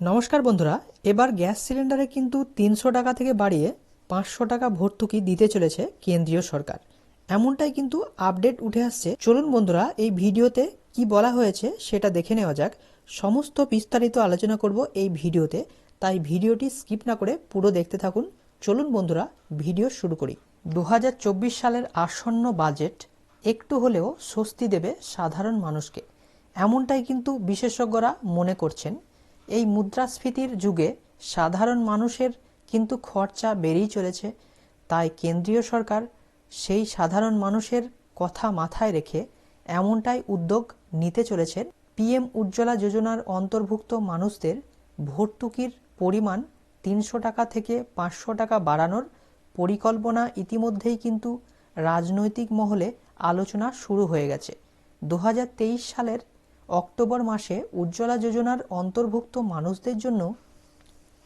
নমস্কার বন্ধুরা, এবার গ্যাস সিলিন্ডারে কিন্তু ৩০০ টাকা থেকে বাড়িয়ে ৫০০ টাকা ভর্তুকি দিতে চলেছে কেন্দ্রীয় সরকার। এমনটাই কিন্তু আপডেট উঠে আসছে। চলুন বন্ধুরা, এই ভিডিওতে কি বলা হয়েছে সেটা দেখে নেওয়া যাক। সমস্ত বিস্তারিত আলোচনা করব এই ভিডিওতে, তাই ভিডিওটি স্কিপ না করে পুরো দেখতে থাকুন। চলুন বন্ধুরা, ভিডিও শুরু করি। ২০২৪ সালের আসন্ন বাজেট একটু হলেও স্বস্তি দেবে সাধারণ মানুষকে, এমনটাই কিন্তু বিশেষজ্ঞরা মনে করছেন। এই মুদ্রাস্ফীতির যুগে সাধারণ মানুষের কিন্তু খরচা বেড়েই চলেছে, তাই কেন্দ্রীয় সরকার সেই সাধারণ মানুষের কথা মাথায় রেখে এমনটাই উদ্যোগ নিতে চলেছেন। পিএম উজ্জ্বলা যোজনার অন্তর্ভুক্ত মানুষদের ভর্তুকির পরিমাণ ৩০০ টাকা থেকে ৫০০ টাকা বাড়ানোর পরিকল্পনা ইতিমধ্যেই কিন্তু রাজনৈতিক মহলে আলোচনা শুরু হয়ে গেছে। ২০২৩ সালের অক্টোবর মাসে উজ্জ্বলা যোজনার অন্তর্ভুক্ত মানুষদের জন্য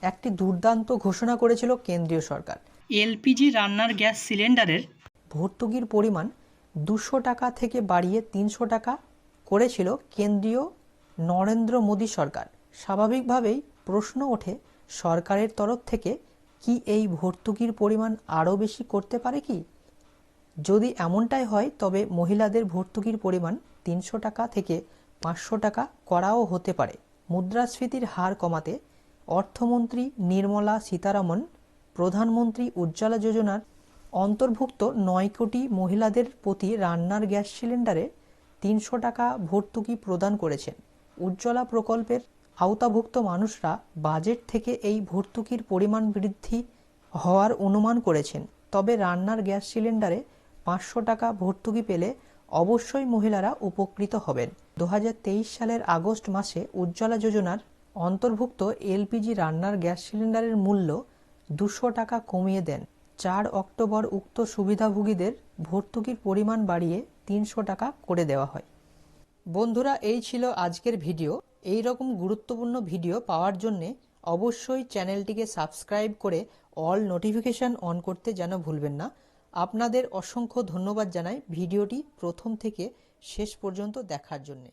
একটি দুর্দান্ত ঘোষণা করেছিল কেন্দ্রীয় সরকার। এলপিজি রান্নার গ্যাস সিলিন্ডারের ভর্তুকির পরিমাণ ২০০ টাকা থেকে বাড়িয়ে ৩০০ টাকা করেছিল কেন্দ্রীয় নরেন্দ্র মোদী সরকার। স্বাভাবিকভাবেই প্রশ্ন ওঠে, সরকারের তরফ থেকে কি এই ভর্তুকির পরিমাণ আরও বেশি করতে পারে কি? যদি এমনটাই হয় তবে মহিলাদের ভর্তুকির পরিমাণ ৩০০ টাকা থেকে ৫০০ টাকা করাও হতে পারে। মুদ্রাস্ফীতির হার কমাতে অর্থমন্ত্রী নির্মলা সীতারামন প্রধানমন্ত্রী উজ্জ্বলা যোজনার অন্তর্ভুক্ত ৯ কোটি মহিলাদের প্রতি রান্নার গ্যাস সিলিন্ডারে ৩০০ টাকা ভর্তুকি প্রদান করেছেন। উজ্জ্বলা প্রকল্পের আওতাভুক্ত মানুষরা বাজেট থেকে এই ভর্তুকির পরিমাণ বৃদ্ধি হওয়ার অনুমান করেছেন। তবে রান্নার গ্যাস সিলিন্ডারে ৫০০ টাকা ভর্তুকি পেলে অবশ্যই মহিলারা উপকৃত হবেন। ২০২৩ সালের আগস্ট মাসে উজ্জ্বলা যোজনার অন্তর্ভুক্ত এলপিজি রান্নার গ্যাস সিলিন্ডারের মূল্য ২০০ টাকা কমিয়ে দেন। ৪ অক্টোবর উক্ত সুবিধাভোগীদের ভর্তুকির পরিমাণ বাড়িয়ে ৩০০ টাকা করে দেওয়া হয়। বন্ধুরা, এই ছিল আজকের ভিডিও। এই রকম গুরুত্বপূর্ণ ভিডিও পাওয়ার জন্যে অবশ্যই চ্যানেলটিকে সাবস্ক্রাইব করে অল নোটিফিকেশান অন করতে যেন ভুলবেন না। আপনাদের অসংখ্য ধন্যবাদ জানাই ভিডিওটি প্রথম থেকে শেষ পর্যন্ত দেখার জন্যে।